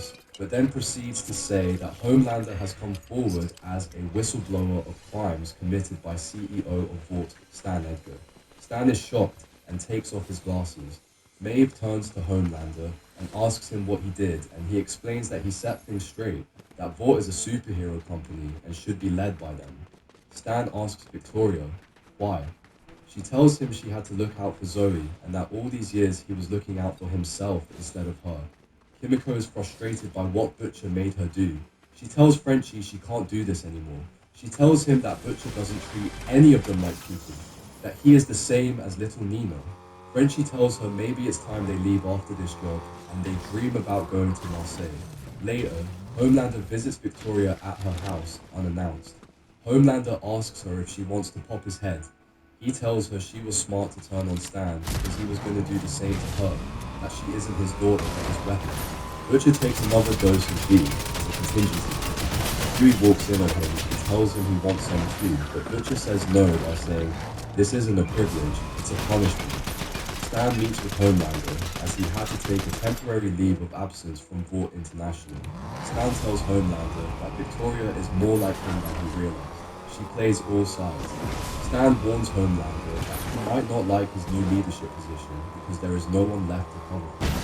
this, but then proceeds to say that Homelander has come forward as a whistleblower of crimes committed by CEO of Vought, Stan Edgar. Stan is shocked and takes off his glasses. Maeve turns to Homelander and asks him what he did, and he explains that he set things straight, that Vought is a superhero company and should be led by them. Stan asks Victoria, why? She tells him she had to look out for Zoe and that all these years he was looking out for himself instead of her. Kimiko is frustrated by what Butcher made her do. She tells Frenchie she can't do this anymore. She tells him that Butcher doesn't treat any of them like people, that he is the same as little Nina. Frenchie tells her maybe it's time they leave after this job, and they dream about going to Marseille. Later, Homelander visits Victoria at her house, unannounced. Homelander asks her if she wants to pop his head. He tells her she was smart to turn on Stan because he was going to do the same to her, that she isn't his daughter but his weapon. Butcher takes another dose of V as a contingency. Huey walks in on him and tells him he wants some too, but Butcher says no by saying, this isn't a privilege, it's a punishment. Stan meets with Homelander as he had to take a temporary leave of absence from Vought International. Stan tells Homelander that Victoria is more like him than he realized. She plays all sides. Stan warns Homelander that he might not like his new leadership position because there is no one left to cover him.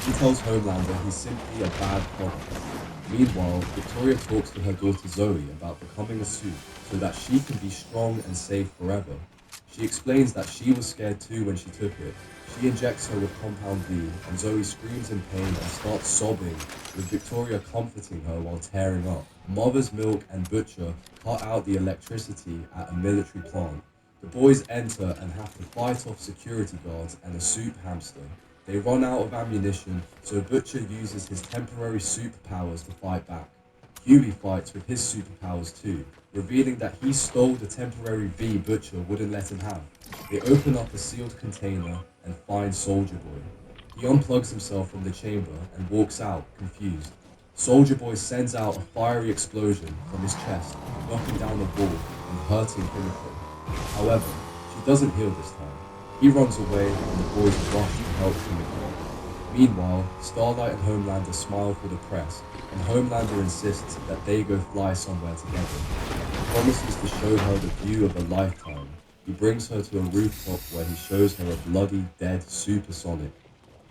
He tells Homelander he's simply a bad father. Meanwhile, Victoria talks to her daughter Zoe about becoming a suit so that she can be strong and safe forever. She explains that she was scared too when she took it. She injects her with Compound V, and Zoe screams in pain and starts sobbing, with Victoria comforting her while tearing up. Mother's Milk and Butcher cut out the electricity at a military plant. The boys enter and have to fight off security guards and a soup hamster. They run out of ammunition, so Butcher uses his temporary superpowers to fight back. Huey fights with his superpowers too, revealing that he stole the temporary V Butcher wouldn't let him have. They open up a sealed container and find Soldier Boy. He unplugs himself from the chamber and walks out, confused. Soldier Boy sends out a fiery explosion from his chest, knocking down the wall and hurting Kimiko. However, she doesn't heal this time. He runs away and the boys rush to help Kimiko. Meanwhile, Starlight and Homelander smile for the press, and Homelander insists that they go fly somewhere together. He promises to show her the view of a lifetime. He brings her to a rooftop where he shows her a bloody, dead Supersonic.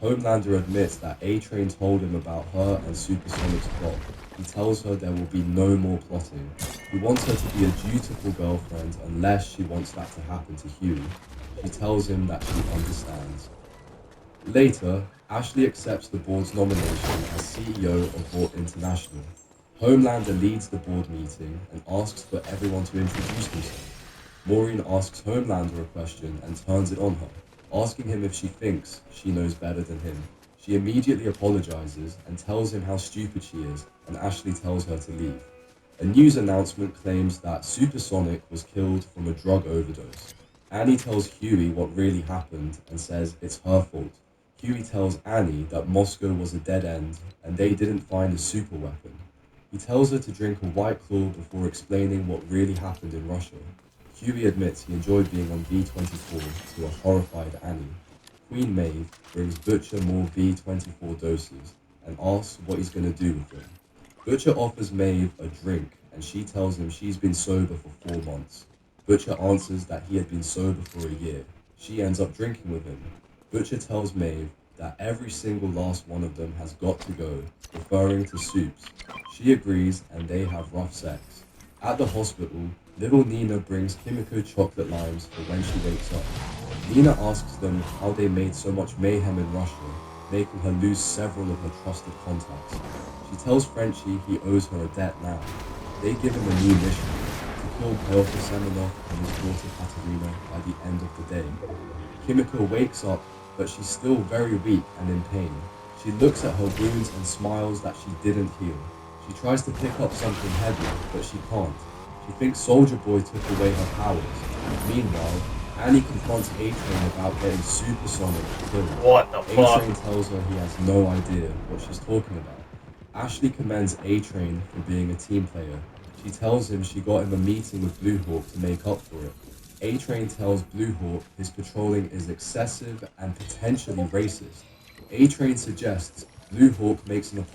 Homelander admits that A-Train told him about her and Supersonic's plot. He tells her there will be no more plotting. He wants her to be a dutiful girlfriend unless she wants that to happen to Huey. She tells him that she understands. Later, Ashley accepts the board's nomination as CEO of Vought International. Homelander leads the board meeting and asks for everyone to introduce themselves. Maureen asks Homelander a question and turns it on her, asking him if she thinks she knows better than him. She immediately apologizes and tells him how stupid she is, and Ashley tells her to leave. A news announcement claims that Supersonic was killed from a drug overdose. Annie tells Huey what really happened and says it's her fault. Huey tells Annie that Moscow was a dead end and they didn't find a super weapon. He tells her to drink a White Claw before explaining what really happened in Russia. Huey admits he enjoyed being on V-24 to a horrified Annie. Queen Maeve brings Butcher more V-24 doses and asks what he's going to do with them. Butcher offers Maeve a drink and she tells him she's been sober for 4 months. Butcher answers that he had been sober for a year. She ends up drinking with him. Butcher tells Maeve that every single last one of them has got to go, referring to Soups. She agrees and they have rough sex. At the hospital, little Nina brings Kimiko chocolate limes for when she wakes up. Nina asks them how they made so much mayhem in Russia, making her lose several of her trusted contacts. She tells Frenchie he owes her a debt now. They give him a new mission, to kill Pelka Semenov and his daughter Katerina by the end of the day. Kimiko wakes up, but she's still very weak and in pain. She looks at her wounds and smiles that she didn't heal. She tries to pick up something heavy, but she can't. She thinks Soldier Boy took away her powers. Meanwhile, Annie confronts A-Train about getting Supersonic killed. What the fuck? A-Train tells her he has no idea what she's talking about. Ashley commends A-Train for being a team player. She tells him she got him a meeting with Blue Hawk to make up for it. A-Train tells Blue Hawk his patrolling is excessive and potentially racist. A-Train suggests Blue Hawk makes an apology